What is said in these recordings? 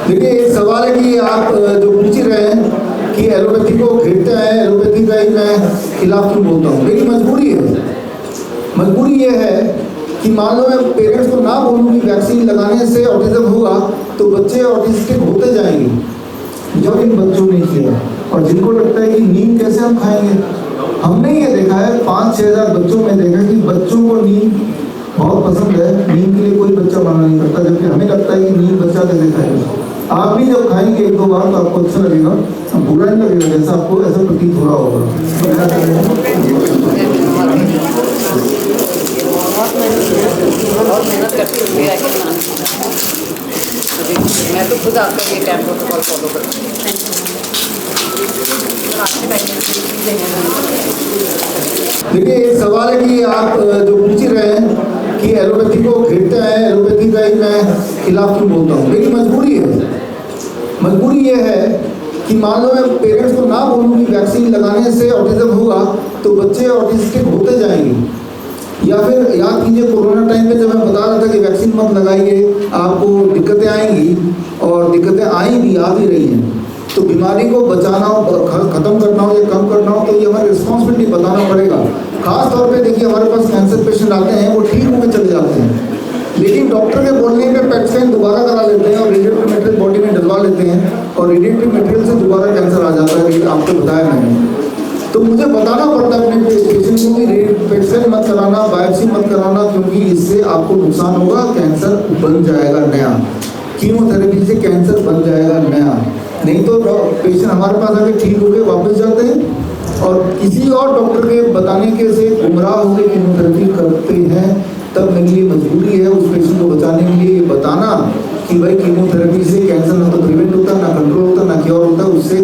देखिए, एक सवाल है कि आप जो पूछ रहे हैं कि एलोपैथी को घेरते हैं, एलोपैथी का ही मैं खिलाफ क्यों बोलता हूँ। लेकिन मजबूरी ये है कि मान लो मैं पेरेंट्स को ना बोलूँ कि वैक्सीन लगाने से ऑटिज्म होगा, तो बच्चे ऑटिस्टिक होते जाएंगे जो इन बच्चों ने किया। और जिनको लगता है कि नीम कैसे हम खाएंगे, हमने ये देखा है 5-6 हज़ार बच्चों में देखा कि बच्चों को नीम बहुत पसंद है। नीम के लिए कोई बच्चा मना नहीं करता, जबकि हमें लगता है कि नीम बच्चा कैसे खाएगा। आप भी जब खाएंगे 1-2 बार तो आपको अच्छा लगेगा, बुरा नहीं लगेगा, जैसा आपको ऐसा प्रतीत हो रहा होगा। मैं तो खुद आपका ये कैंप प्रोटोकॉल फॉलो करती हूँ। देखिए, एक सवाल है कि आप जो पूछ रहे हैं कि एलोपैथी को घेरते हैं, एलोपैथी का ही मैं खिलाफ क्यों बोलता हूँ। लेकिन मजबूरी ये है कि मान लो मैं पेरेंट्स को ना बोलूँ कि वैक्सीन लगाने से ऑटिज्म होगा, तो बच्चे ऑटिस्टिक होते जाएंगे। या फिर याद कीजिए कोरोना टाइम पे जब मैं बता रहा था कि वैक्सीन मत लगाइए, आपको दिक्कतें आएंगी, और दिक्कतें आई भी, आ भी रही हैं। तो बीमारी को बचाना हो, ख़त्म करना हो या कम करना हो, तो ये हमारी रिस्पॉन्सिबिलिटी बताना पड़ेगा। खास तौर पे देखिए, हमारे पास कैंसर पेशेंट आते हैं, वो ठीक होकर चले जाते हैं, लेकिन डॉक्टर के बोलने पे पेट स्कैन दोबारा करा लेते हैं और रेडिएटिव मटेरियल बॉडी में डलवा लेते हैं, और रेडिएटिव मटेरियल से दोबारा कैंसर आ जाता है। आपको बताया मैंने, तो मुझे बताना पड़ता है अपने पेशेंट को कि पेट स्कैन मत कराना, बायोप्सी मत कराना, क्योंकि इससे आपको नुकसान होगा, कैंसर बन जाएगा नया, कीमोथेरेपी से कैंसर बन जाएगा नया। नहीं तो पेशेंट हमारे पास आके ठीक हो गए वापस जाते हैं, और किसी और डॉक्टर के बताने के से गुमराह होकर कीमोथेरेपी करते हैं। तब मेरे लिए मजबूरी है उस पेशेंट को बचाने के लिए ये बताना कि भाई कीमोथेरेपी से कैंसर ना तो प्रिवेंट होता, ना कंट्रोल होता, ना क्योर होता, उससे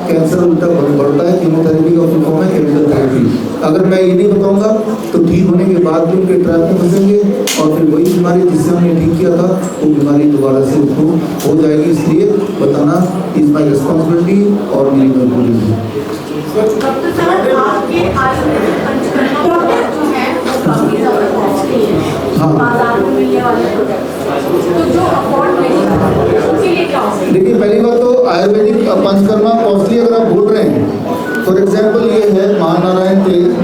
कैंसर उल्टा बढ़ता है। कीमोथेरेपी का फुल फॉर्म है केमिकल थेरेपी। अगर मैं ये नहीं बताऊंगा तो ठीक होने के बाद भी उनके ट्रैप में फंसेंगे, और फिर वही बीमारी जिससे हमने ठीक किया था वो बीमारी दोबारा से उसको हो जाएगी। इसलिए बताना इज माई रिस्पॉन्सिबिलिटी और मेरी मजबूरी है। देखिए, पहली बात तो आयुर्वेदिक पंचकर्मा कॉस्टली अगर आप बोल रहे हैं, फॉर एग्जाम्पल ये है महानारायण तेल,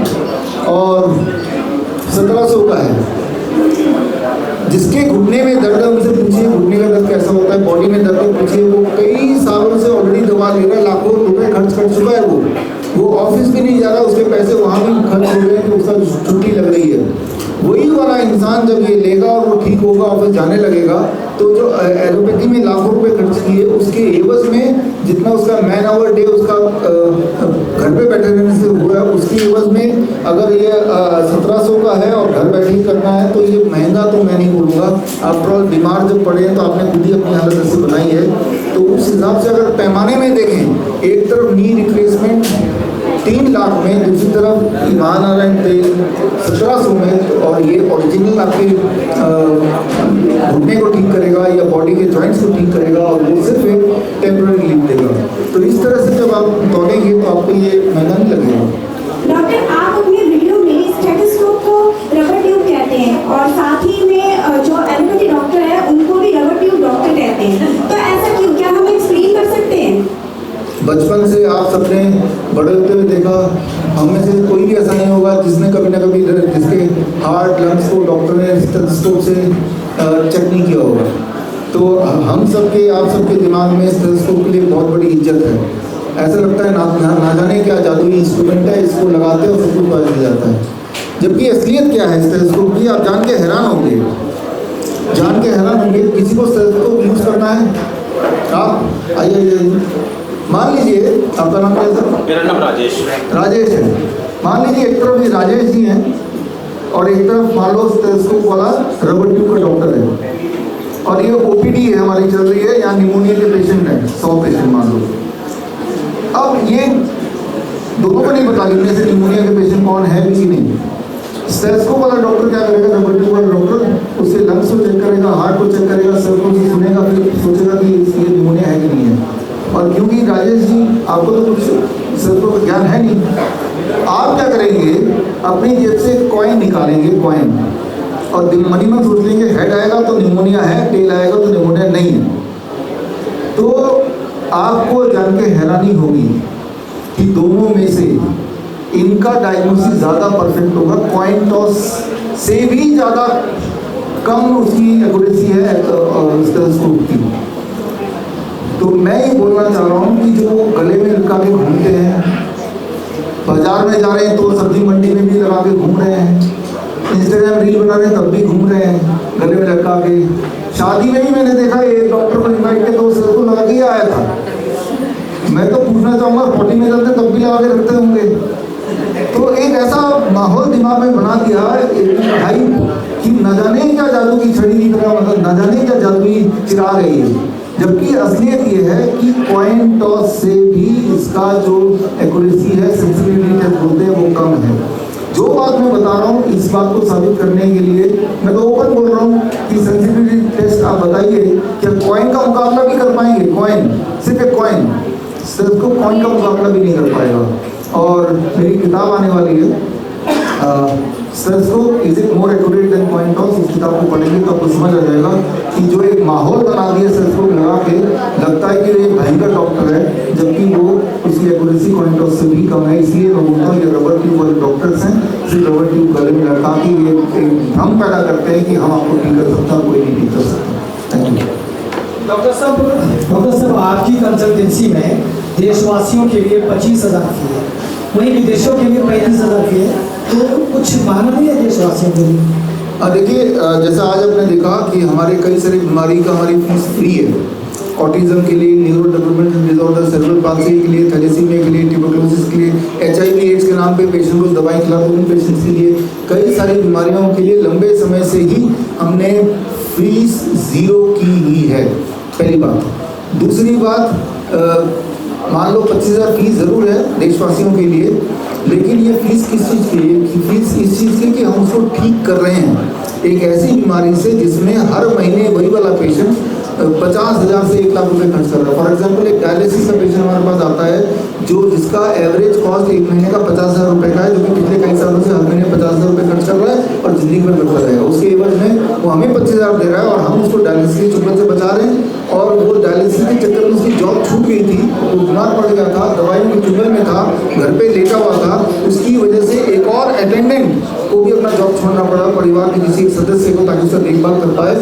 और 1700 का है। जिसके घुटने में दर्द है उनसे पूछिए घुटने का दर्द कैसा होता है, बॉडी में दर्द है पूछिए। वो कई सालों से ऑलरेडी दवा ले रहा है, लाखों रुपए खर्च कर चुका है। वो ऑफिस भी नहीं जा रहा, उसके पैसे वहाँ भी खर्च हो गए, तो उसका छुट्टी लग रही है। वही वाला इंसान जब ये लेगा और वो ठीक होगा, ऑफिस जाने लगेगा, तो जो एलोपैथी में लाखों रुपए खर्च किए, उसके एवज में जितना उसका मैन आवर डे उसका घर पे बैठे रहने से हुआ है, उसकी एवज में अगर ये 1700 का है और घर बैठे ही करना है, तो ये महंगा तो मैं नहीं बोलूँगा। आफ्टर ऑल बीमार जब पड़े हैं तो आपने खुद ही अपनी हालत ऐसे बनाई है, तो उस हिसाब से अगर पैमाने में देखें, एक तरफ नी रिप्लेसमेंट 3 लाख में, दूसरी तरफ महानारायण तेल 1700 में, और ये ओरिजिनल आपके घुटने को ठीक करेगा या बॉडी के जॉइंट्स को ठीक करेगा, और वो सिर्फ एक टेम्पररी रिलीफ देगा। तो इस तरह से जब आप दौड़ेंगे तो आपको ये महंगा नहीं लगेगा। डॉक्टर, आप अपने वीडियो में स्टेथोस्कोप को रबर ट्यूब कहते हैं, और साथ ही में जो एलोपैथी डॉक्टर है उनको भी रबर ट्यूब डॉक्टर कहते हैं, तो ऐसा क्यों, क्या हम एक्सप्लेन कर सकते हैं? बचपन से आप सबने बड़े होते हुए देखा, हम में से कोई भी ऐसा नहीं होगा जिसने कभी ना कभी जिसके हार्ट लंग्स को डॉक्टर ने स्टेथोस्कोप से चेक नहीं किया होगा। तो हम सबके, आप सबके दिमाग में स्टेथोस्कोप के लिए बहुत बड़ी इज्जत है। ऐसा लगता है ना जाने क्या जादुई इंस्ट्रूमेंट है, इसको लगाते हैं और सब कुछ पता चल जाता है। जबकि असलियत क्या है स्टेथोस्कोप की, आप जान के हैरान होंगे। किसी को स्टेथोस्कोप यूज़ करना है, आप आइए। मान लीजिए आपका नाम क्या है सर? मेरा नाम राजेश है। मान लीजिए एक तरफ ये राजेश जी हैं और एक तरफ मान लो स्टेथोस्कोप वाला रबर ट्यूब का डॉक्टर है, और ये ओपीडी है हमारी चल रही है, यहाँ निमोनिया के पेशेंट हैं 100 पेशेंट मान लो। अब ये दोनों को नहीं पता इनमें से निमोनिया के पेशेंट कौन है भी कि नहीं। स्टेथोस्कोप वाला डॉक्टर क्या करेगा, रबर ट्यूब वाला डॉक्टर उससे लंग्स को चेक करेगा, हार्ट को चेक करेगा, सर को सुनेगा, फिर सोचेगा कि ये निमोनिया है कि नहीं है। और क्योंकि राजेश जी आपको तो कुछ सर को ज्ञान है नहीं, आप क्या करेंगे, अपनी जेब से कॉइन निकालेंगे, कॉइन, और मन ही में सोच लेंगे हेड आएगा तो निमोनिया है, टेल आएगा तो निमोनिया नहीं है। तो आपको जान के हैरानी होगी कि दोनों में से इनका डायग्नोसिस ज़्यादा परफेक्ट होगा। कॉइन टॉस से भी ज़्यादा कम उसकी एक्यूरेसी है स्टेथोस्कोप की। तो मैं ये बोलना चाह रहा हूँ कि जो गले में लगा के घूमते हैं, बाजार में जा रहे हैं तो सब्जी मंडी में भी लगा के घूम रहे हैं, इंस्टाग्राम रील बना रहे हैं तब भी घूम रहे हैं गले में लगा के। शादी में भी मैंने देखा एक डॉक्टर को इन्वाइट किया तो उसको लगा के आया था। मैं तो पूछना चाहूँगा 40 में चलते तब भी लगा के रखते होंगे। तो एक ऐसा माहौल दिमाग में बना दिया भाई कि न जाने क्या जादू की छड़ी की तरह, मतलब न जाने क्या जादुई चिराग है ये। जबकि असलियत ये है कि कॉइन टॉस से भी इसका जो एक्यूरेसी है, सेंसिटिविटी टेस्ट बोलते हैं, वो कम है। जो बात मैं बता रहा हूँ इस बात को साबित करने के लिए मैं तो ओपन बोल रहा हूँ कि सेंसिटिविटी टेस्ट आप बताइए क्या कॉइन का मुकाबला भी कर पाएंगे? कॉइन, सिर्फ एक कॉइन, सिर्फ को कॉइन का मुकाबला भी नहीं कर पाएगा। और मेरी किताब आने वाली है stethoscope is it more accurate then coin toss. इस किताब को पढ़ेंगे तो आपको समझ आ जाएगा कि जो एक माहौल बना दिया स्टेथोस्कोप लगा के, लगता है कि ये भयंकर डॉक्टर है, जबकि वो उसकी एक्यूरेसी कॉइन टॉस से भी कम है। इसलिए मैं बोलता हूँ ये रबर ट्यूब वाले डॉक्टर्स हैं, सिर्फ रबर ट्यूब गले में लगा के ये भ्रम पैदा करते हैं कि हम आपको ठीक कर सकता, कोई नहीं ठीक कर सकता। Thank you. डॉक्टर साहब आपकी कंसल्टेंसी में देशवासियों के लिए 25,000 फी है, वहीं विदेशों के लिए 35,000 फी है, तो कुछ महंगा नहीं है देशवासियों के लिए? देखिए जैसा आज आपने देखा कि हमारे कई सारी बीमारी का हमारी फीस फ्री है। ऑटिज्म के लिए, neuro developmental disorder, cerebral palsy के लिए, थैलेसीमिया के लिए, ट्यूबरकुलोसिस के लिए, HIV एड्स के नाम पे पेशेंट को दवाई खिलाते हैं, उन पेशेंट्स के लिए, कई सारी बीमारियों के लिए लंबे समय से ही हमने फीस ज़ीरो की ही है, पहली बात। दूसरी बात, मान लो 25,000 फीस ज़रूर है देशवासियों के लिए, लेकिन ये फीस किस चीज़ के लिए? फीस इस चीज़ की कि हम उसको ठीक कर रहे हैं एक ऐसी बीमारी से जिसमें हर महीने वही वाला पेशेंट 50,000 से 1 लाख रुपए खर्च कर रहा है। फॉर एग्जांपल एक डायलिसिस का पेशेंट हमारे पास आता है जो जिसका एवरेज कॉस्ट 1 महीने का 50,000 रुपये का है, जो कि पिछले कई सालों से हर महीने 50,000 रुपये खर्च कर रहा है और जिंदगी भर करता रहेगा। उसके एवज में वो हमें 25,000 दे रहा है और हम उसको डायलिसिस की चुभन से बचा रहे हैं। और वो डायलिसिस के चक्कर में उसकी जॉब छूट गई थी, वो बीमार पड़ गया था, दवाइयों की चुभन में था, घर पे लेटा हुआ था, उसकी वजह से एक और अटेंडेंट को भी अपना जॉब छोड़ना पड़ा, परिवार के किसी एक सदस्य को, ताकि उसका देखभाल कर पाए।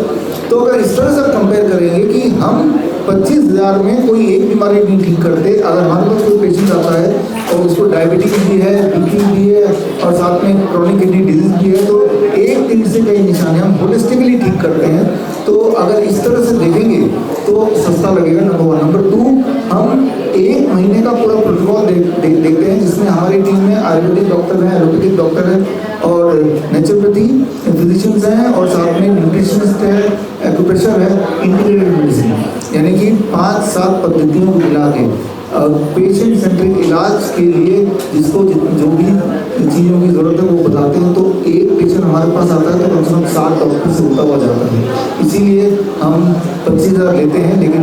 तो अगर इस तरह से कंपेयर करेंगे कि हम 25,000 में कोई एक बीमारी नहीं ठीक करते, अगर हमारे पास कोई पेशेंट आता है और उसको डायबिटीज भी है, बीपी भी है और साथ में क्रॉनिक किडनी डिजीज भी है, तो एक दिन से कई निशानियाँ हम होलिस्टिकली ठीक करते हैं। तो अगर इस तरह से देखेंगे तो सस्ता लगेगा, नंबर 1। नंबर 2, हम 1 महीने का पूरा प्रोटोकॉल देखते हैं जिसमें हमारी टीम में आयुर्वेदिक डॉक्टर हैं, एलोपैथिक डॉक्टर हैं और नेचुरोपैथी फिजिशियंस हैं और साथ में न्यूट्रिशनिस्ट है, एक्यूप्रेशर है, इंटीग्रेटेड मेडिसिन, यानी कि 5-7 पद्धतियों को मिला के पेशेंट सेंट्रिक इलाज के लिए जिसको जो भी चीज़ों की ज़रूरत है वो बताते हैं। तो एक पेशेंट हमारे पास आता है तो कम से कम 7 डॉक्टर से होता हुआ जाता है। इसीलिए हम 25,000 लेते हैं, लेकिन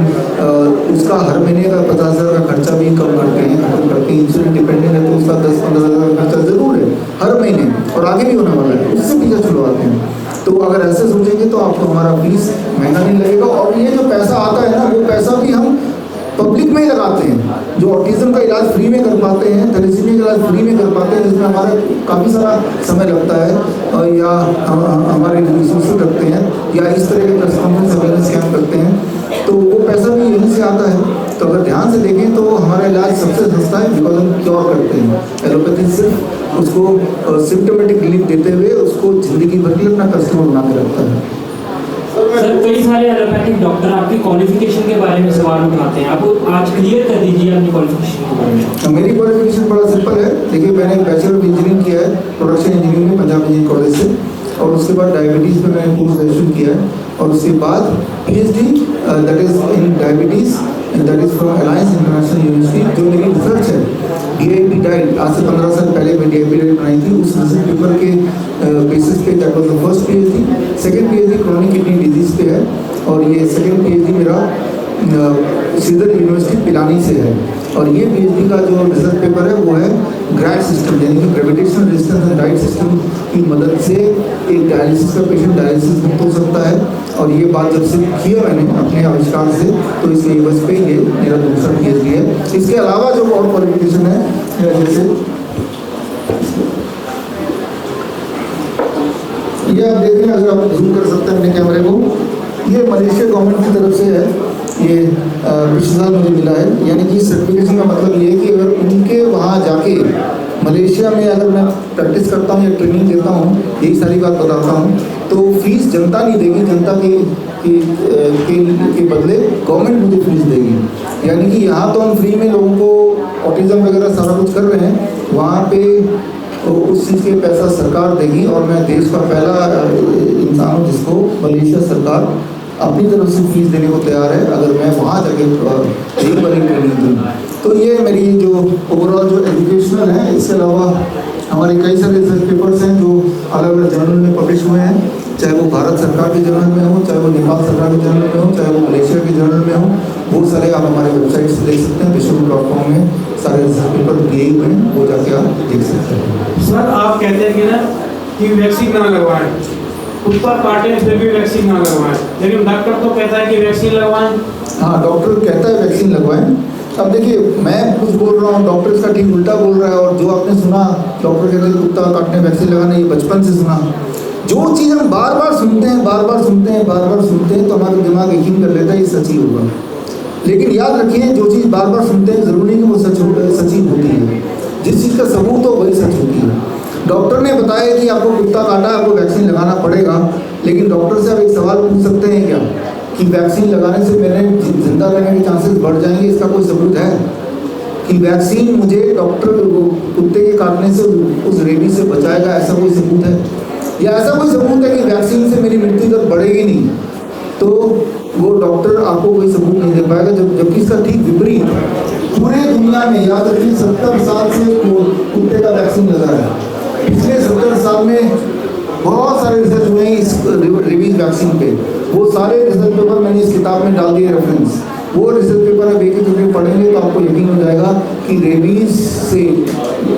उसका हर महीने का 50,000 का खर्चा भी कम करते हैं, खत्म करते हैं। इंश्योरेंस डिपेंडेंट है तो उसका 10-15,000 का खर्चा ज़रूर है हर महीने और आगे भी होने वाला है, उससे पीछे छुड़वाते हैं। तो अगर ऐसे सोचेंगे तो आपको हमारा फीस महंगा नहीं लगेगा। और ये जो पैसा आता है ना, वो पैसा भी हम पब्लिक में ही लगाते हैं। जो ऑटिज्म का इलाज फ्री में कर पाते हैं, थैलेसीमिया का इलाज फ्री में कर पाते हैं, जिसमें हमारा काफ़ी सारा समय लगता है, या हमारे रिसोर्सेज रखते हैं, या इस तरह के प्रेस कॉन्फ्रेंस अवेयरनेस कैंप करते हैं, तो वो पैसा भी यहीं से आता है। तो अगर ध्यान से देखें तो हमारा इलाज सबसे सस्ता है, बिकॉज हम क्योर करते हैं। एलोपैथी सिर्फ उसको सिम्टोमेटिक रिलीफ देते हुए उसको ज़िंदगी भर के लिए अपना कस्टमर बना के रखता है। सर, कई सारे एलोपैथिक डॉक्टर आपकी क्वालिफिकेशन के बारे में सवाल उठाते हैं, आप आज क्लियर कर दीजिए अपनी क्वालिफिकेशन के बारे में। मेरी क्वालिफिकेशन बड़ा सिंपल है। देखिए, मैंने बैचलर ऑफ इंजीनियरिंग किया है प्रोडक्शन इंजीनियरिंग में पंजाब इंजीनियरिंग कॉलेज से, और उसके बाद डायबिटीज़ में मैंने पोस्ट ग्रेजुएशन किया है, और उसके बाद PhD that is in diabetes, that is from alliance international university. जो मेरी रिसर्च है DIP डाइट, आज से 15 साल पहले मैं DIP डाइट बनाई थी, उस रिसर्च पेपर के बेसिस पे that was the first PhD। Second PhD chronic kidney disease पे है, और ये सेकंड PhD मेरा श्रीधर यूनिवर्सिटी पिलानी से है। और ये पीएचडी का जो रिसर्च पेपर है वो है ग्रैड सिस्टम, यानी कि gravitational resistance and diet system की मदद से एक डायलिसिस का पेशेंट डायलिसिस मुक्त हो सकता है। और ये बात जब से किया मैंने अपने आविष्कार से, तो इस बस पे ये मेरा दूसरा पीएचडी है। इसके अलावा जो और क्वालिफिकेशन है, जैसे ये आप देख रहे हैं, अगर आप जूम कर सकते हैं अपने कैमरे को, ये मलेशिया गवर्नमेंट की तरफ से है, ये पिछले साल मुझे मिला है। यानी कि सर्टिफिकेशन का मतलब ये है कि अगर उनके वहाँ जाके मलेशिया में अगर मैं प्रैक्टिस करता हूँ या ट्रेनिंग देता हूँ, यही सारी बात बताता हूँ, तो फीस जनता नहीं देगी, जनता के बदले गवर्नमेंट मुझे फीस देगी। यानी कि यहाँ तो हम फ्री में लोगों को ऑटिज्म वगैरह सारा कुछ कर रहे हैं, वहाँ पे तो उस चीज़ के पैसा सरकार देगी। और मैं देश का पहला इंसान हूँ जिसको मलेशिया सरकार अपनी तरफ से फीस देने को तैयार है, अगर मैं वहाँ जाके एक बार ट्रेनिंग दूँ। तो ये मेरी जो ओवरऑल जो एजुकेशनल है, इसके अलावा हमारे कई सारे रिसर्च पेपर्स हैं जो अलग अलग जर्नल में पब्लिश हुए हैं, चाहे वो भारत सरकार के जर्नल में हो, चाहे वो नेपाल सरकार के जर्नल में हो, चाहे वो मलेशिया के जर्नल में हो। बहुत सारे आप हमारे वेबसाइट से देख सकते हैं, विश्व.com में सारे रिसर्च पेपर दिए हुए हैं, वो जाके आप देख सकते हैं। सर आप कहते हैं कि ना कि वैक्सीन ना लगवाएं, कुत्ता काटे फिर भी वैक्सीन ना लगवाएं, लेकिन डॉक्टर तो कहता है कि वैक्सीन लगवाएं। हाँ, डॉक्टर कहता है वैक्सीन लगवाएं। अब देखिए, मैं कुछ बोल रहा हूँ, डॉक्टर इसका ठीक उल्टा बोल रहा है। और जो आपने सुना, डॉक्टर कहते हैं कुत्ता काटने वैक्सीन लगाना, ये बचपन से सुना। जो चीज़ हम बार बार सुनते हैं, बार बार सुनते हैं, बार बार सुनते हैं, तो हमारा दिमाग यकीन कर लेता है ये सच ही होगा। लेकिन याद रखिए, जो चीज़ बार बार सुनते हैं ज़रूरी नहीं कि वो सच ही होती है। जिस चीज़ का सबूत हो वही सच होती है। डॉक्टर ने बताया कि आपको कुत्ता काटा, आपको वैक्सीन लगाना पड़ेगा, लेकिन डॉक्टर से आप एक सवाल पूछ सकते हैं क्या कि वैक्सीन लगाने से मेरे जिंदा रहने के चांसेस बढ़ जाएंगे? इसका कोई सबूत है कि वैक्सीन मुझे डॉक्टर कुत्ते के काटने से उस रेबीज से बचाएगा? ऐसा कोई सबूत है? या ऐसा कोई सबूत है कि वैक्सीन से मेरी मृत्यु दर बढ़ेगी नहीं? तो वो डॉक्टर आपको कोई सबूत नहीं दे पाएगा। जबकि इसका ठीक विपरीत पूरे दुनिया में, याद रखिए, 70 साल से कुत्ते का वैक्सीन लगा है। पिछले 70 साल में बहुत सारे रिसर्च हुए हैं इस रेबीज वैक्सीन पे। वो सारे रिसर्च पेपर मैंने इस किताब में डाल दिए रेफरेंस। वो रिसर्च पेपर आप एक एक पढ़ेंगे तो आपको यकीन हो जाएगा कि रेबीज से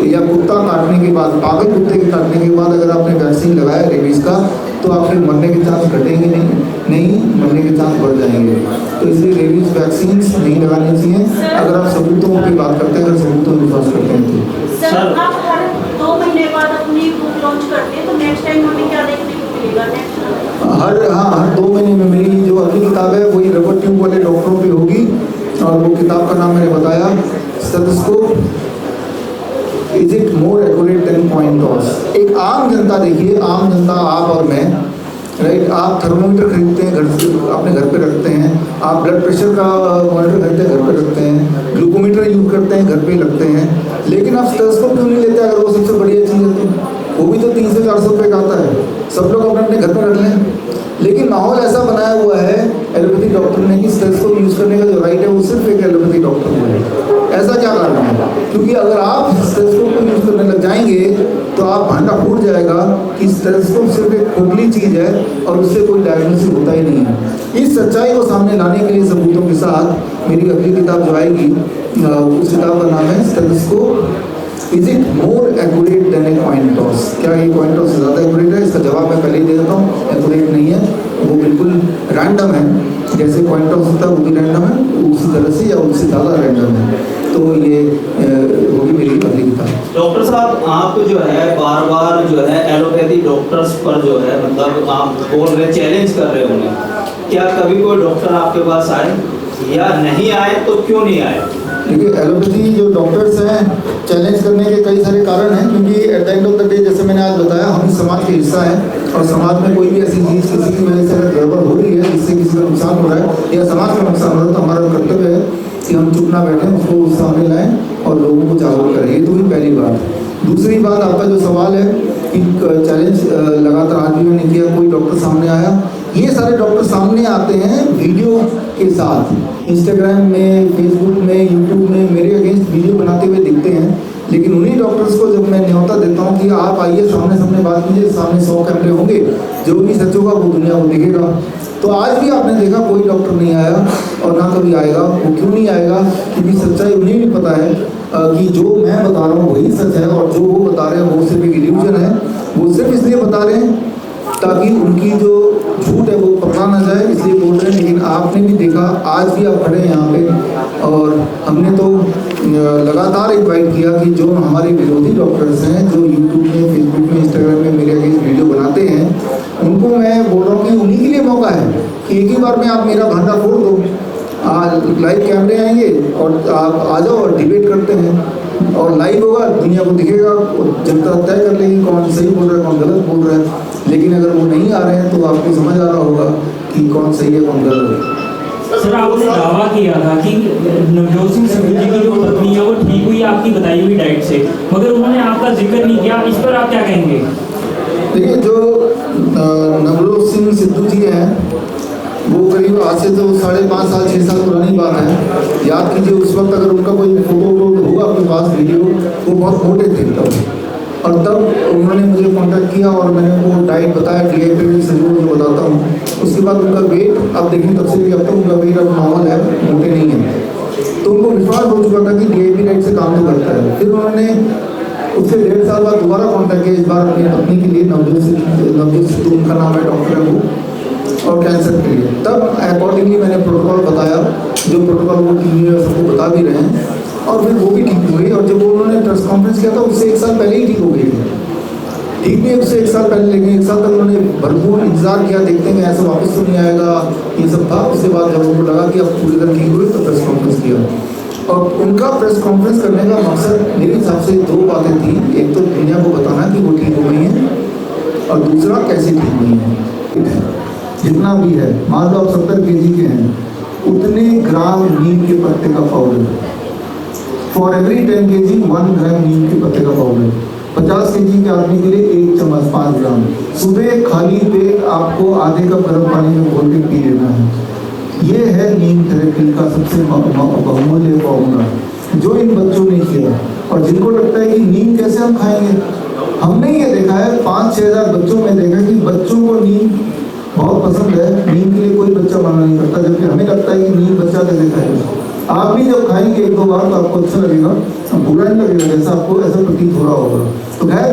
या कुत्ता काटने के बाद, पागल कुत्ते के काटने के बाद अगर आपने वैक्सीन लगाया रेबीज का, तो आपके मरने के चांस घटेंगे नहीं, मरने के चांस बढ़ जाएंगे। तो इसलिए रेबीज वैक्सीन नहीं लगानी चाहिए अगर आप सबूतों की बात करते हैं, अगर सबूतों पर विश्वास करते हैं तो। सर आप हर 2 महीने बाद अपनी बुक लॉन्च करते हैं, तो नेक्स्ट टाइम हमें क्या देखने को मिलेगा? हर 2 महीने में मेरी जो अगली किताब है वही रबर ट्यूब वाले डॉक्टरों पे होगी। और वो किताब का नाम मैंने बताया, stethoscope is it more accurate then coin toss. एक आम जनता, देखिए आम जनता, आप और मैं, राइट, आप थर्मोमीटर खरीदते हैं, घर से अपने घर पे रखते हैं, आप ब्लड प्रेशर का मॉनिटर खरीदते हैं, घर पे रखते हैं, ग्लूकोमीटर यूज करते हैं, घर पे लगते हैं, लेकिन आप स्टेथोस्कोप क्यों नहीं लेते? अगर वो सबसे बढ़िया चीज़ है तो वो भी तो 300 से 400 रुपये का आता है। सब लोग अपने अपने घर पे रख लें। लेकिन माहौल ऐसा बनाया हुआ है एलोपैथिक डॉक्टर ने कि स्टेथोस्कोप यूज़ करने का जो राइट है वो सिर्फ एक एलोपैथिक डॉक्टर को है। ऐसा क्या कारण है? क्योंकि अगर आप स्टेथोस्कोप को यूज़ करने लग जाएंगे तो आप भांडा फूट जाएगा कि स्टेथोस्कोप सिर्फ एक खोखली चीज़ है और उससे कोई डायग्नोसिस होता ही नहीं है। इस सच्चाई को सामने लाने के लिए सबूतों के साथ मेरी अगली किताब जो आएगी, उस किताब का नाम है stethoscope is it more accurate then a coin toss. क्या ये कॉइन टॉस से ज़्यादा एक्यूरेट है? इसका जवाब मैं पहले ही दे देता हूँ, एक्यूरेट नहीं है। वो बिल्कुल रैंडम है, जैसे कॉइन टॉस होता है वो भी रैंडम है, उसी तरह से या उससे ज़्यादा रैंडम है। तो ये होगी मेरी अगली किताब। डॉक्टर साहब, आप जो है बार बार जो है एलोपैथी डॉक्टर्स पर जो है मतलब आप बोल रहे, चैलेंज कर रहे होंगे, क्या कभी कोई डॉक्टर आपके पास आए या नहीं आए तो क्यों नहीं आए? देखिए, एलोपैथी जो डॉक्टर्स हैं, चैलेंज करने के कई सारे कारण हैं, क्योंकि at the end of the day, जैसे मैंने आज बताया, हम इस समाज के हिस्सा हैं और समाज में कोई भी ऐसी चीज़ किसी की वजह से अगर गड़बड़ हो रही है, जिससे किसी का नुकसान हो रहा है या समाज का नुकसान हो रहा है, तो हमारा कर्तव्य है कि हम चुप ना बैठें, उसको सामने लाएं और लोगों को जागरूक करें। ये तो ही पहली बात। दूसरी बात, आपका जो सवाल है कि चैलेंज लगातार आज भी मैंने किया, कोई डॉक्टर सामने आया, ये सारे डॉक्टर सामने आते हैं वीडियो के साथ, इंस्टाग्राम में, फेसबुक में, यूट्यूब में मेरे अगेंस्ट वीडियो बनाते हुए दिखते हैं। लेकिन उन्हीं डॉक्टर्स को जब मैं न्योता देता हूँ कि आप आइए, सामने सामने बात कीजिए, सामने 100 कैमरे होंगे, जो भी सच होगा वो दुनिया को दिखेगा। तो आज भी आपने देखा कोई डॉक्टर नहीं आया और ना कभी आएगा। वो क्यों नहीं आएगा? क्योंकि सच्चाई उन्हें भी पता है कि जो मैं बता रहा हूँ वही सच है और जो वो बता रहे हैं वो सिर्फ एक इल्यूजन है। वो सिर्फ इसलिए बता रहे हैं ताकि उनकी जो झूठ है वो पकड़ा ना जाए, इसलिए बोल रहे हैं। लेकिन आपने भी देखा, आज भी आप खड़े हैं यहाँ पे, और हमने तो लगातार इन्वाइट किया कि जो हमारे विरोधी डॉक्टर्स हैं, जो यूट्यूब में, फेसबुक में, इंस्टाग्राम में मेरे अगेंस्ट वीडियो बनाते हैं, उनको मैं बोल रहा हूँ कि उन्हीं के लिए मौका है कि एक ही बार में आप मेरा भांडा फोड़ दो। लाइव कैमरे आएंगे और आप आ जाओ और डिबेट करते हैं, और लाइव होगा, दुनिया को दिखेगा, जनता तय कर लेगी कौन सही बोल रहा है, कौन गलत बोल रहा है। लेकिन अगर वो नहीं आ रहे हैं तो आपको समझ आ रहा होगा कि कौन सही है कौन गलत है। सर, आपने दावा किया था कि नवजोत सिंह सिद्धू जी की जो पत्नी है वो ठीक हुई आपकी बताई हुई डाइट से, मगर उन्होंने आपका जिक्र नहीं किया। इस पर आप क्या कहेंगे? देखिए, जो नवजोत सिंह सिद्धू जी हैं वो करीब आज से तो 5.5 साल 6 साल पुरानी बात है। याद कीजिए, उस वक्त अगर उनका कोई फोटो होगा आपके पास, वीडियो, वो बहुत मोटे थे तब, और तब उन्होंने मुझे कांटेक्ट किया और मैंने वो डाइट बताया, DIP से जो बताता हूँ। उसके बाद उनका वेट अब देखें, तब से भी अब तक उनका वेट अब नॉर्मल है, मोटे नहीं है। तो उनको विश्वास हो चुका था कि DIP डाइट से काम नहीं करता है। फिर उन्होंने उससे 1.5 साल बाद दोबारा कॉन्टैक्ट किया, इस बार अपनी पत्नी के लिए, नवजोत सिद्धू उनका नाम है, डॉक्टर है वो, और कैंसर के लिए। तब अकॉर्डिंगली मैंने प्रोटोकॉल बताया, जो प्रोटोकॉल वो टीवी में सबको बता भी रहे हैं, और फिर वो भी ठीक हो गई। और जब उन्होंने प्रेस कॉन्फ्रेंस किया था उससे 1 साल पहले ही ठीक हो गई थी। ठीक नहीं उससे 1 साल पहले, लेकिन 1 साल तक उन्होंने भरपूर इंतजार किया, देखते हैं ऐसा वापस तो नहीं आएगा, ये सब था। उसके बाद जब उनको लगा कि अब पूरी तरह ठीक हुई तो प्रेस कॉन्फ्रेंस किया। और उनका प्रेस कॉन्फ्रेंस करने का मकसद मेरे हिसाब से 2 बातें थी। एक तो दुनिया को बताना कि वो ठीक हो गई हैं, और दूसरा कैसे ठीक हुई हैं। जितना भी है, मान लो आप 70 kg के हैं, उतने ग्राम नीम के पत्ते का पाउडर, फॉर एवरी 10 kg 1 ग्राम नीम के पत्ते का पाउडर। 50 kg के आदमी के लिए 1 चम्मच 5 ग्राम। सुबह खाली पेट आपको आधे कप गर्म पानी में घोल के पी लेना है। ये है नीम थेरेपी का सबसे बहुमूल्य फॉर्मूला, जो इन बच्चों ने किया। और जिनको लगता है कि नीम कैसे हम खाएंगे, हमने ये देखा है 5-6 हज़ार बच्चों में देखा कि बच्चों को नीम बहुत पसंद है। नीम के लिए कोई बच्चा मना नहीं करता, जबकि हमें लगता है कि नीम बच्चा कैसे खाएगा। आप भी जब खाएंगे 1-2 बार तो आपको अच्छा लगेगा, बुरा नहीं लगेगा, जैसा आपको ऐसा प्रतीत हो रहा होगा। तो खैर,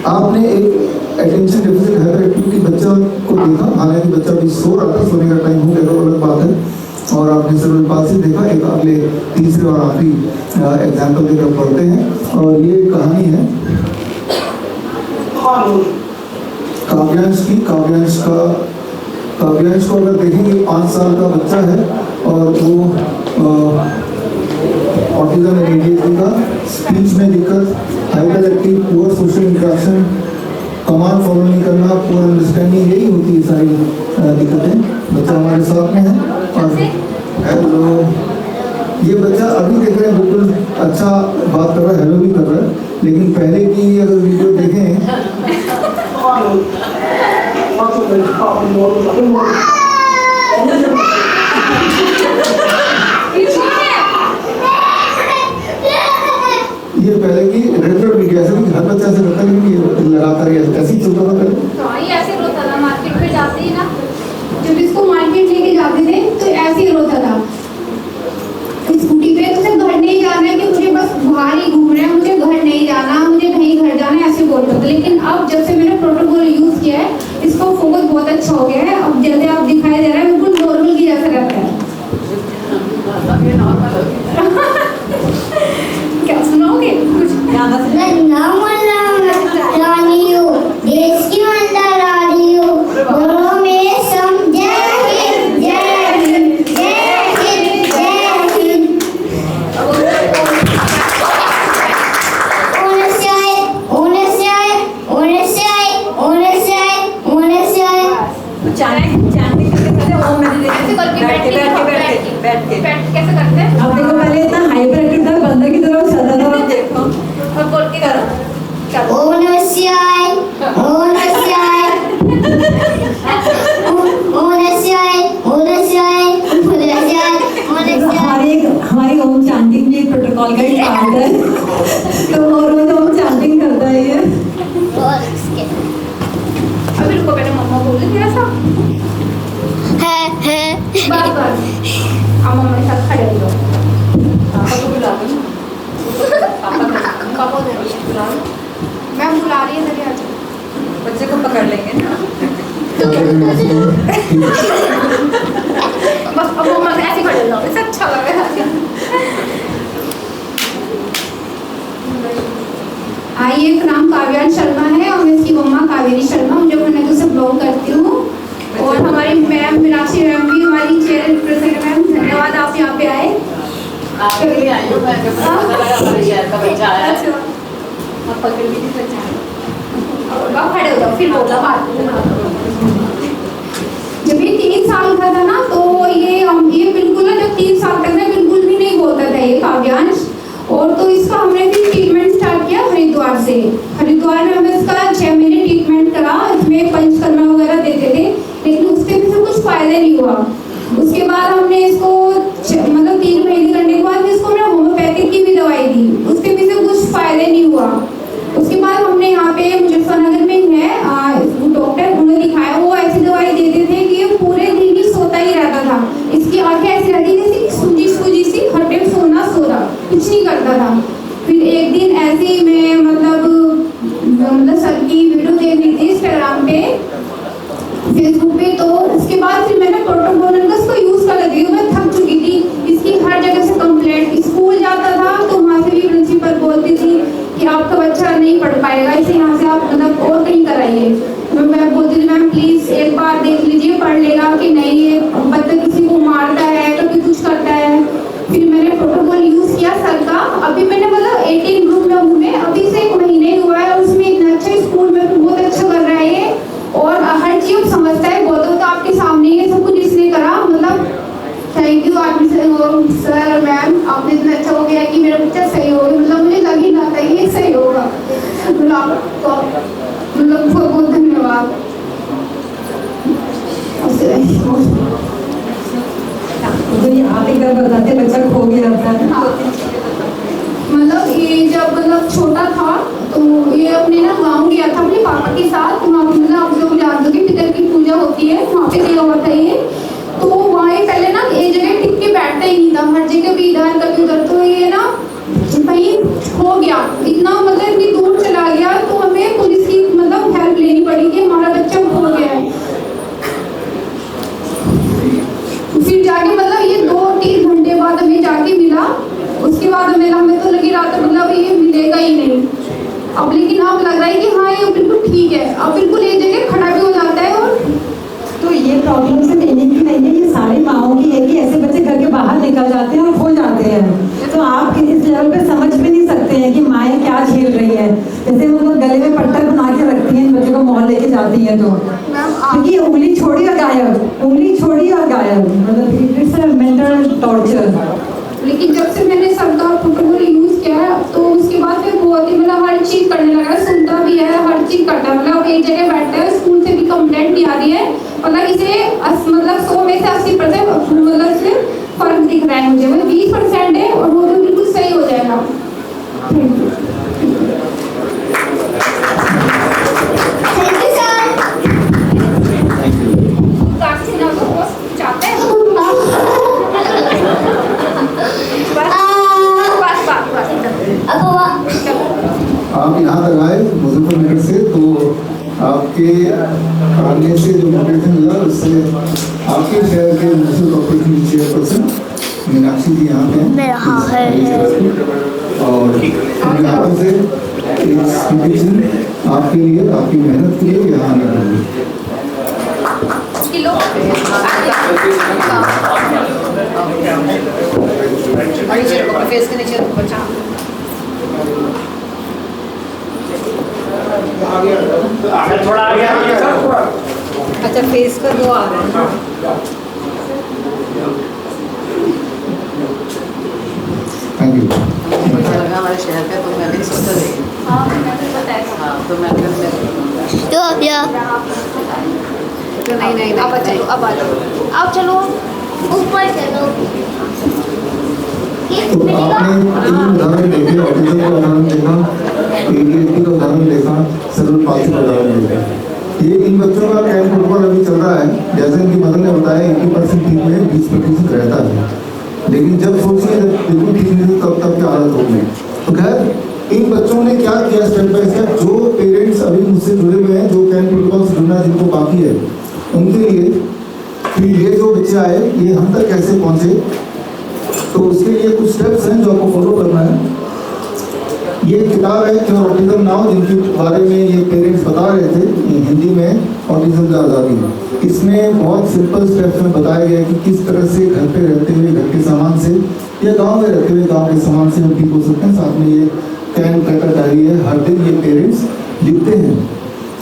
आपने एक अटेंशन डेफिसिट हाइपरएक्टिविटी बच्चा को देखा, हालांकि बच्चा भी सो रहा था, सोने का टाइम हो गया तो अलग बात है। और आपने सर्वल पास से देखा। एक अगले तीसरे और आखिरी एग्जाम्पल की तरफ पढ़ते हैं, और ये कहानी है काव्यांश की। काव्यांश को अगर देखेंगे 5 साल का बच्चा है, और वो ऑटिज्म एंड ADHD का, स्पीच में दिक्कत, hyper active, poor social interaction, command follow नहीं करना, पुअर अंडरस्टैंडिंग, यही होती है सारी दिक्कतें। बच्चा हमारे साथ में है। और हेलो, ये बच्चा अभी देख रहे हैं बिल्कुल अच्छा बात कर रहा है, हेलो भी कर रहा है, लेकिन पहले की अगर वीडियो देखें ये पहले की रेगुलर वीडियो ऐसे हर बच्चा से करता है कि ये लगातार ऐसे ही चलता था पहले। तो ये ऐसे रोता था मार्केट पे जाते ही ना, जब इसको मार्केट लेके जाते थे तो ऐसे ही रोता था स्कूटी पे। तो उसे घर नहीं जाना है कि मुझे बस बाहर ही घूमना है, मुझे घर नहीं जाना, मुझे कहीं घर जाना है, ऐसे बोलता था। लेकिन अब जब से मैंने प्रोटोकॉल यूज किया है, इसका फोकस बहुत अच्छा हो गया है। अब जैसे आप दिखाई दे रहा है बिल्कुल नॉर्मल की जैसा रहता है। क्या सुनाओगे कुछ? कैसे करते हैं? अब देखो, पहले इतना हाइपर एक्टिव था, बंदर की तरह चलता था। अब देखो, अब बोल के करो। हमारी ओम चांटिंग भी प्रोटोकॉल का ही पार्ट है, तो और वो तो ओम चांटिंग करता ही है। अब इनको पहले मम्मा बोल दे थोड़ा सा। आओ इधर, मैम बुला रही है, इधर आ जाओ। बच्चे को पकड़ लेंगे ना। बस अब वो मत ऐसे खड़े हो जाओ, इससे अच्छा लग रहा है। आइए, नाम काव्यान शर्मा है और मैं इसकी मम्मा कावेरी शर्मा, मुझे मैं से ब्लॉग करती हूँ। और हमारी मैम मीनाक्षी मैम भी हमारी चेयर रिप्रेजेंट मैम, धन्यवाद आप यहाँ पे आए। आपके लिए आई हूँ मैं, हमारे शहर का बच्चा आया है। आप पकड़ भी नहीं बच्चा, आप खड़े हो जाओ, फिर बोला बात। जब ये 3 साल का था ना, तो ये बिल्कुल ना, जब 3 साल तक ना बिल्कुल भी नहीं बोलता था ये काव्यांश। और तो इसका हमने भी ट्रीटमेंट स्टार्ट किया हरिद्वार से। हरिद्वार में हमने इसका 6 महीने ट्रीटमेंट करा, इसमें पंचकर्मा वगैरह देते थे, लेकिन उसके भी से कुछ फायदा नहीं हुआ। उसके बाद हमने इसको मतलब 3 महीने करने के बाद इसको हमने होम्योपैथिक की भी दवाई दी, उसके भी से कुछ फायदा नहीं हुआ। उसके बाद हमने यहाँ पे मुजफ्फरनगर में है डॉक्टर, उन्हें दिखाया, वो ऐसी दवाई देते थे कि ये पूरे दिन ही सोता ही रहता था। इसकी आंखें ऐसी रहती जैसे सूजी सूजी सी, हर टाइम सोना सो रहा, कुछ नहीं करता था। फिर एक दिन ऐसे ही मैं मतलब सर की वीडियो देख रही थी इंस्टाग्राम पे, फेसबुक पे, तो उसके बाद फिर मैंने प्रोटोकॉल का इसको यूज़ कर लगी। मैं थक चुकी थी, इसकी हर जगह से कंप्लेंट। स्कूल जाता था तो वहाँ से भी प्रिंसिपल बोलती थी कि आपका बच्चा नहीं पढ़ पाएगा, इसे यहाँ से आप मतलब और कहीं कराइए। मैं बोलती थी मैम प्लीज़ एक बार देख लीजिए, पढ़ लेगा कि नहीं, ये बच्चा किसी को मारता है कभी कुछ करता है। फिर मैंने प्रोटोकॉल यूज़ किया सर का। अभी मैंने मतलब 18 ग्रुप में हूँ मैं, अभी से 1 महीने हुआ है और उसमें इतना अच्छा स्कूल में बहुत अच्छा कर रहा है ये, और हर चीज़ समझता है बहुत। तो आपके सामने ये सब कुछ इसने करा, मतलब थैंक यू आप सर मैम, आपने इतना अच्छा हो गया कि मेरा बच्चा सही हो गया। मतलब मुझे लग ही ना था ये सही होगा, मतलब आपको मतलब बहुत बहुत धन्यवाद। आप एक बार बताते बच्चा खो गया था। मतलब ये जब मतलब छोटा था तो ये अपने ना गाँव गया था अपने पापा के साथ, वहाँ पे मतलब आप लोग जानते हो कि पितर की पूजा होती है, वहाँ पे गया हुआ था ये। तो वहाँ पहले ना एक जगह टिक के बैठता ही नहीं था, हर जगह भी इधर कभी उधर। तो ये ना कहीं खो गया, इतना मतलब इतनी दूर चला गया, तो हमें पुलिस की मतलब हेल्प लेनी पड़ी कि हमारा बच्चा खो गया है। फिर जाके मतलब ये 2-3 घंटे बाद हमें जाके मिला। उसके बाद हमें तो लगी रहा था मतलब ये मिलेगा ही नहीं। अब लेकिन अब लग रहा है कि हाँ ये बिल्कुल ठीक है, अब बिल्कुल एक जगह खड़ा भी हो जाता है। और तो ये प्रॉब्लम से देने की नहीं है, ये सारी माओं की है कि ऐसे बच्चे घर के बाहर निकल जाते हैं और खो जाते हैं। तो आप इस लेवल पे समझ भी नहीं सकते हैं कि माएँ क्या झेल रही है। जैसे मतलब गले में पट्टा बना के रखती हैं, बच्चे को मॉल लेके जाती हैं तो क्योंकि उंगली छोड़ी और गायब, उंगली छोड़ी और गायब, मतलब इट्स अ मेंटल टॉर्चर। लेकिन जब से मैंने सरकार प्रोटोकॉल यूज़ किया है तो उसके बाद फिर बहुत ही मतलब हर चीज़ करने लगा, सुनता भी है, हर चीज़ करता है। मतलब एक जगह बैठता है, स्कूल से भी कंप्लेंट भी आ रही है, मतलब इसे मतलब 100 में से 80% मतलब से फर्क दिख रहा है मुझे, मतलब 20% है और वो तो बिल्कुल सही हो जाएगा। Thank you. आप यहाँ तक आए मुजफ्फरनगर से, तो आपके आने से जो मोटिवेशन मिला उससे आपके शहर के म्यूनसिपल कॉर्पोरेशन की चेयरपर्सन मीनाक्षी जी यहाँ पे हैं और उनके हाथों से इंस्टीट्यूशन आपके लिए, आपकी मेहनत के लिए यहाँ आने लगी। फेस के नीचे बचा थोड़ा आगे अच्छा, फेस का 2 आ रहा है। Thank you. अच्छा लगा हमारे शहर का, तो मैं भी सोचा रही। हाँ मैंने बताया था। हाँ तो मैं तो नहीं अब चलो, अब आ जाओ, अब चलो ऊपर चलो। तो आपने एक उदाहरण देखे, ऑटिज्म का उदाहरण देखा, ADHD का उदाहरण देखा, सेरेब्रल पाल्सी का उदाहरण देखा। ये इन बच्चों का कैंप प्रोटोकॉल अभी चल रहा है, जैसे इनकी मदर ने बताया 80% ठीक में 20% रहता है। लेकिन जब सोचिए जब बिल्कुल ठीक नहीं तब क्या हालत होगी। तो खैर इन बच्चों ने क्या किया स्टेप बाय स्टेप, जो पेरेंट्स अभी मुझसे जुड़े हुए हैं, जो कैन प्रोटोकॉल से जुड़ना जिनको बाकी है, उनके लिए कि ये जो बच्चे आए ये हम तक कैसे पहुंचे, तो उसके लिए कुछ स्टेप्स हैं जो आपको फॉलो करना है। ये किताब है क्यों ऑटिज्म नाउ, जिनके बारे में ये पेरेंट्स बता रहे थे हिंदी में, ऑटिज्म का आज़ादी। इसमें बहुत सिंपल स्टेप्स में बताया गया कि किस तरह से घर पे रहते हुए घर के सामान से या गांव में रहते हुए गांव के सामान से हम ठीक हो सकते हैं। साथ में ये कैन ट्रैकर डायरी है, हर दिन ये पेरेंट्स लिखते हैं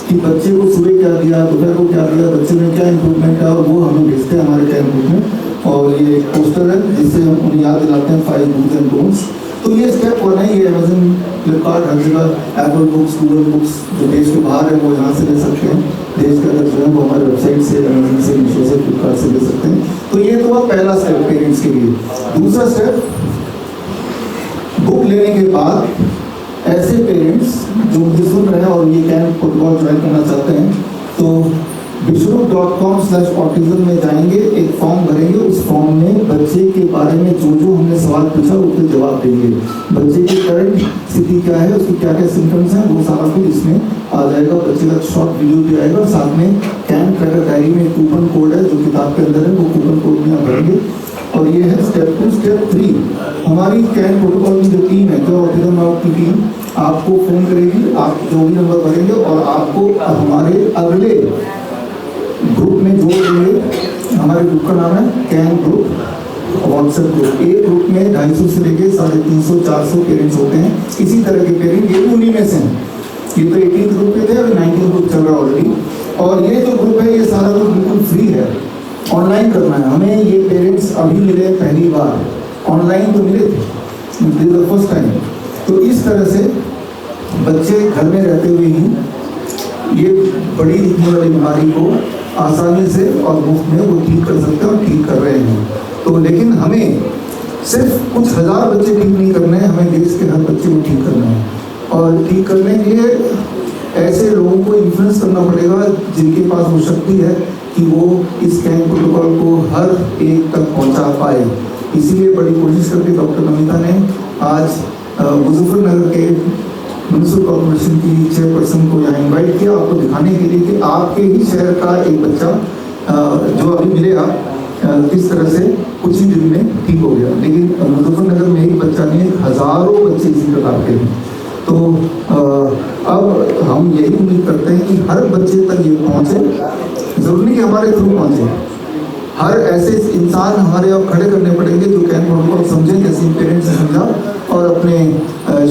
कि बच्चे को सुबह क्या दिया, दोपहर को क्या दिया, बच्चे में क्या इम्प्रूवमेंट है, और वो हमें भेजते हैं हमारे कैन बुक में। और ये एक पोस्टर है जिससे हम उन्हें याद दिलाते हैं 5 डूज एंड डोंट्स। तो ये स्टेप 1 है। ये अमेजन, फ्लिपकार्ट, हर जगह, एप्पल बुक्स, गूगल बुक्स जो देश के बाहर है वो यहाँ से ले सकते हैं। देश के अंदर जो है वो हमारे वेबसाइट से, अमेजन से, मीशो से, फ्लिपकार्ट से ले सकते हैं। तो ये तो पहला स्टेप पेरेंट्स के लिए। दूसरा स्टेप, बुक लेने के बाद ऐसे पेरेंट्स जो मुझे सुन रहे हैं और ये कैन प्रोटोकॉल ज्वाइन करना चाहते हैं, तो bishru.com/autism में जाएंगे, एक फॉर्म भरेंगे। उस फॉर्म में बच्चे के बारे में जो जो हमने सवाल पूछा उसके जवाब देंगे। बच्चे की करंट स्थिति क्या है, उसकी क्या क्या सिम्टम्स हैं, वो सारा कुछ इसमें आ जाएगा। बच्चे का शॉर्ट वीडियो भी आएगा, और साथ में कैन ट्रैकर डायरी में कूपन कोड है जो किताब के अंदर है, वो कूपन कोड में आप भरेंगे। और ये है स्टेप 2। स्टेप 3, हमारी कैन प्रोटोकॉल की जो टीम है, जो ऑटिज्म नाउ की टीम आपको फ़ोन करेगी, आप जो भी नंबर भरेंगे और आपको हमारे अगले ग्रुप में जोड़ देंगे। हमारे ग्रुप का नाम है कैन ग्रुप, व्हाट्सएप ग्रुप। एक ग्रुप में 250 से लेके 350-400 पेरेंट्स होते हैं। इसी तरह के पेरेंट ये उन्हीं में से हैं। ये तो 18 ग्रुप पे थे, अभी 19 ग्रुप चल रहा है ऑलरेडी। और ये जो ग्रुप है ये सारा ग्रुप बिल्कुल फ्री है, ऑनलाइन करना है। हमें ये पेरेंट्स अभी मिले पहली बार, ऑनलाइन तो मिले थे, this is the first time. तो इस तरह से बच्चे घर में रहते हुए ही ये बड़ी दिखने वाली बीमारी को आसानी से और मुफ्त में वो ठीक कर सकते हैं और ठीक कर रहे हैं। तो लेकिन हमें सिर्फ कुछ हज़ार बच्चे ठीक नहीं करने हैं, हमें देश के हर बच्चे को ठीक करना है। और ठीक करने के लिए ऐसे लोगों को इन्फ्लुएंस करना पड़ेगा जिनके पास वो शक्ति है कि वो इस कैन प्रोटोकॉल को हर एक तक पहुंचा पाए। इसीलिए बड़ी कोशिश करके डॉक्टर नमिता ने आज मुजफ्फरनगर के म्यूनसिपल कॉर्पोरेशन की चेयरपर्सन को यहाँ इन्वाइट किया, आपको दिखाने के लिए कि आपके ही शहर का एक बच्चा जो अभी मिलेगा किस तरह से कुछ ही दिन में ठीक हो गया। लेकिन मुजफ्फरनगर में एक बच्चा नहीं, हज़ारों बच्चे इसी प्रकार के हैं। तो अब हम यही उम्मीद करते हैं कि हर बच्चे तक ये पहुँचे, ज़रूरी नहीं कि हमारे थ्रू पहुँचे। हर ऐसे इंसान हमारे अब खड़े करने पड़ेंगे जो कैन प्रोटोकॉल समझें, कैसे पेरेंट्स ने समझा, और अपने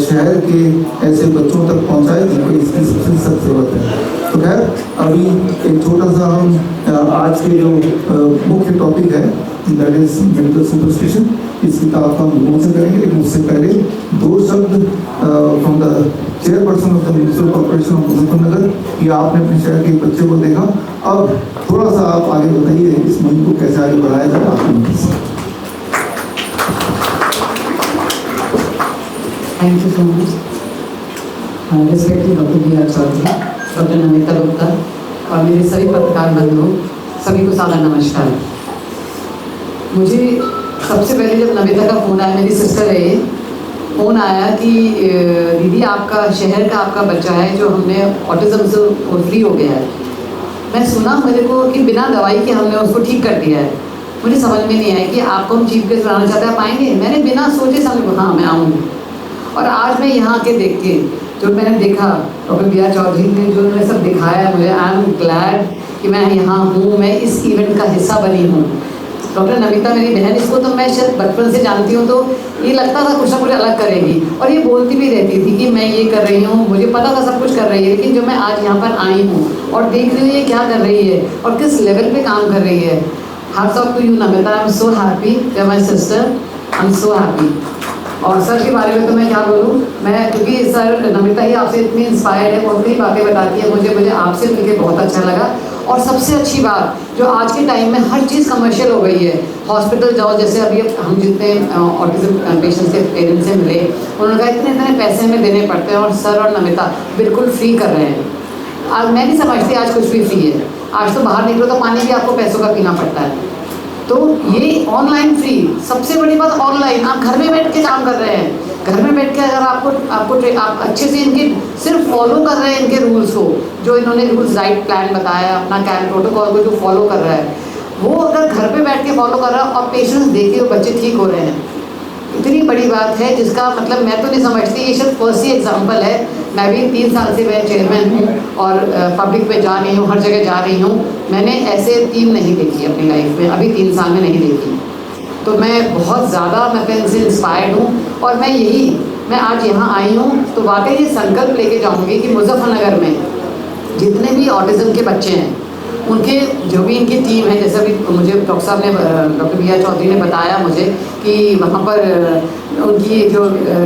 शहर के ऐसे बच्चों तक पहुंचाए जिनको इसकी सबसे सख्त जरूरत है। तो खैर अभी एक छोटा सा हम आज के जो मुख्य टॉपिक है दैट इज मेडिकल सुपरस्टिशन, इस किताब का हम विमोचन करेंगे। लेकिन उससे पहले 2 शब्द from the chairperson of the municipal corporation of Muzaffarnagar कि आपने अपने शहर के बच्चे को देखा, अब थोड़ा सा आप आगे बताइए इस मुहिम को कैसे आगे बढ़ाया जाए आपकी। Thank you so much. Respected doctor B R Chaudhary, doctor Namita Gupta और मेरे सभी पत्रकार बंधुओं, सभी को सादर नमस्कार। मुझे सबसे पहले जब नमिता का फ़ोन आया, मेरी सिस्टर है ये, फ़ोन आया कि दीदी आपका शहर का आपका बच्चा है जो हमने ऑटिज़म से वो फ्री हो गया है। मैं सुना मेरे को कि बिना दवाई के हमने उसको ठीक कर दिया है। मुझे समझ में नहीं आया कि आपको हम चीफ गेस्ट बनाना चाहते हैं, आप आएंगे? मैंने बिना सोचे समझे हाँ मैं आऊँगी। और आज मैं यहाँ आके देख के जो मैंने देखा, डॉक्टर बी आर चौधरी ने जो उन्होंने सब दिखाया, मुझे आई एम ग्लैड कि मैं यहाँ हूँ, मैं इस इवेंट का हिस्सा बनी हूँ। डॉक्टर नमिता मेरी बहन, इसको तो मैं शायद बचपन से जानती हूँ, तो ये लगता था कुछ ना कुछ अलग करेगी, और ये बोलती भी रहती थी कि मैं ये कर रही हूँ, मुझे पता था सब कुछ कर रही है। लेकिन जो मैं आज यहाँ पर आई हूँ और देख रही हूँ ये क्या कर रही है और किस लेवल पे काम कर रही है, hats off to you Namita. I am so happy, my sister, I am so happy. और सर के बारे में तो मैं क्या बोलूँ, मैं क्योंकि सर नमिता ही आपसे इतनी इंस्पायर्ड है, बहुत कई बातें बताती है, मुझे आपसे मिलकर बहुत अच्छा लगा। और सबसे अच्छी बात जो आज के टाइम में हर चीज़ कमर्शियल हो गई है। हॉस्पिटल जाओ, जैसे अभी हम जितने ऑटिज्म पेशेंट्स के पेरेंट्स से मिले, उन्होंने कहा इतने इतने पैसे हमें देने पड़ते हैं, और सर और नमिता बिल्कुल फ्री कर रहे हैं। आज मैं नहीं समझती आज कुछ भी फ्री है। आज तो बाहर निकलो तो पानी भी आपको पैसों का पीना पड़ता है। तो ये ऑनलाइन फ्री, सबसे बड़ी बात ऑनलाइन, आप घर में बैठ के काम कर रहे हैं। घर में बैठ के अगर आप अच्छे से इनके सिर्फ फॉलो कर रहे हैं इनके रूल्स को, जो इन्होंने रूल्स डाइट प्लान बताया, अपना कैन प्रोटोकॉल को जो फॉलो कर रहा है, वो अगर घर पे बैठ के फॉलो कर रहा है और पेशेंट्स देखे हुए बच्चे ठीक हो रहे हैं, इतनी बड़ी बात है जिसका मतलब मैं तो नहीं समझती। ये सिर्फ फर्स्ट ही एग्जाम्पल है। मैं भी 3 साल से मैं चेयरमैन हूँ और पब्लिक में जा रही हूँ, हर जगह जा रही हूँ। मैंने ऐसे टीम नहीं देखी अपनी लाइफ में, अभी 3 साल में नहीं देखी। तो मैं बहुत ज़्यादा मैं इनसे इंस्पायर्ड हूँ और मैं आज यहाँ आई हूँ तो वाकई ये संकल्प लेके जाऊँगी कि मुजफ्फरनगर में जितने भी ऑटिज़म के बच्चे हैं, उनके जो भी इनकी टीम है, जैसा भी मुझे डॉक्टर साहब ने, डॉक्टर बी आर चौधरी ने बताया मुझे कि वहाँ पर उनकी जो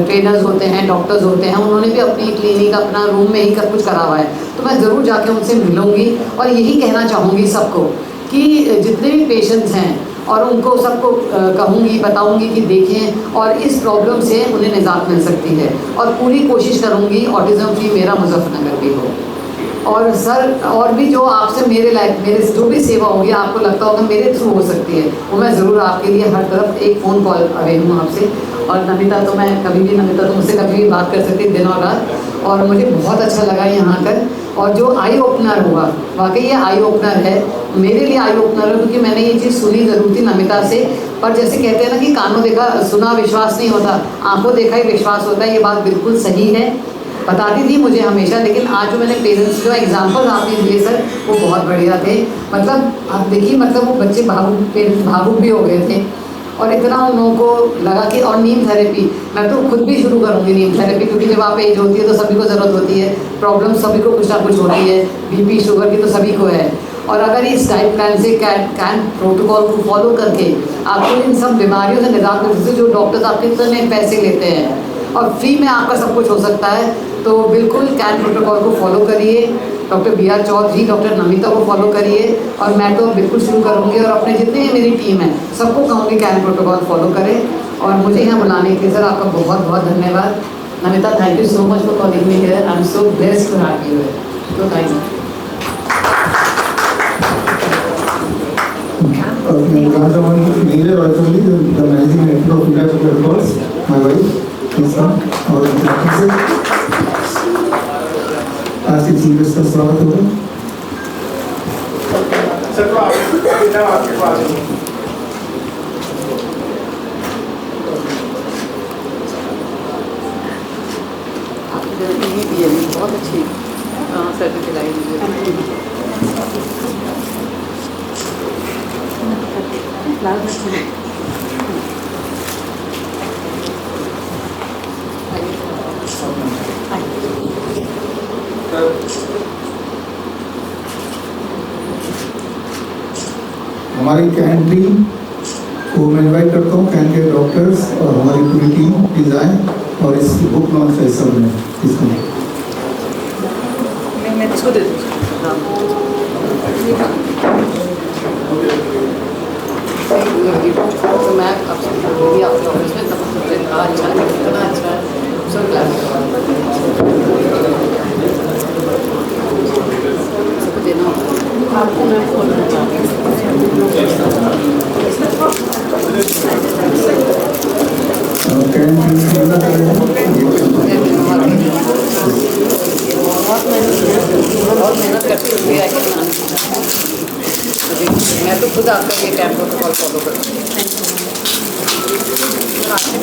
ट्रेनर्स होते हैं, डॉक्टर्स होते हैं, उन्होंने भी अपनी क्लिनिक अपना रूम में ही सब कुछ करा हुआ है। तो मैं ज़रूर जाके उनसे मिलूँगी और यही कहना चाहूँगी सबको कि जितने भी पेशेंट्स हैं और उनको सबको कहूँगी, बताऊँगी कि देखें और इस प्रॉब्लम से उन्हें निजात मिल सकती है। और पूरी कोशिश करूँगी ऑटिज़म फ्री मेरा मुजफ्फरनगर भी हो। और सर, और भी जो आपसे मेरे जो भी सेवा होगी, आपको लगता होगा मेरे थ्रू हो सकती है, वो मैं ज़रूर आपके लिए हर तरफ एक फ़ोन कॉल अवे हूँ आपसे। और नमिता तो मैं नमिता तो मुझसे कभी भी बात कर सकती है दिन और रात। और मुझे बहुत अच्छा लगा यहाँ आकर, और जो आई ओपनर हुआ, वाकई ये आई ओपनर है मेरे लिए, आई ओपनर है क्योंकि मैंने ये चीज़ सुनी ज़रूर थी नमिता से। पर जैसे कहते हैं ना कि कानों देखा सुना विश्वास नहीं होता, आंखों देखा ही विश्वास होता है। ये बात बिल्कुल सही है, बताती थी मुझे हमेशा। लेकिन आज जो मैंने पेरेंट्स जो एग्जाम्पल आपने दिए सर, वो बहुत बढ़िया थे। मतलब आप देखिए, मतलब वो बच्चे भावुक भी हो गए थे और इतना उन लोगों को लगा कि, और नीम थेरेपी मैं तो खुद भी शुरू करूँगी नीम थेरेपी, क्योंकि जब आप एज होती है तो सभी को ज़रूरत होती है, प्रॉब्लम सभी को कुछ ना कुछ होती है, बीपी शुगर की तो सभी को है। और अगर इस डाइट प्लान से कैन प्रोटोकॉल को फॉलो करके आपको इन सब बीमारियों से निजात मिल सकती है, जो डॉक्टर्स आपके इतने पैसे लेते हैं और फ्री में आपका सब कुछ हो सकता है। तो बिल्कुल कैन प्रोटोकॉल को फॉलो करिए, doctor B R Chaudhary, doctor Namita को फॉलो करिए। और मैं तो बिल्कुल शुरू करूँगी और अपने जितने ही मेरी टीम है सबको कहूँगी कैन प्रोटोकॉल फॉलो करें। और मुझे यहाँ बुलाने के लिए सर आपका बहुत बहुत धन्यवाद। Namita, thank you so much for calling me here, I am so blessed to have you here, तो thank you. Neeraj Roychowdhury, the managing director of India Protocols, my wife, his son, और आज के chief guest का स्वागत होगा। Sir, तो आपके पास बहुत अच्छी सर्टिफिकेट हमारी कैन टीम को मैं इन्वाइट करता हूँ, कैन के डॉक्टर्स और हमारी पूरी टीम प्लीज आए और इस बुक लॉन्च है सब में इसमें। मैं इसको दे दूँ। तो मैं आपसे बोलूँगी आपके ऑफिस में तब मुझे अच्छा है, कितना अच्छा है, सब सबको देना आपको। मैं बोलना चाहती बहुत मेहनत करती हूँ, मैं तो खुद आपका ये कैंप प्रोटोकॉल फॉलो करती हूँ। आपके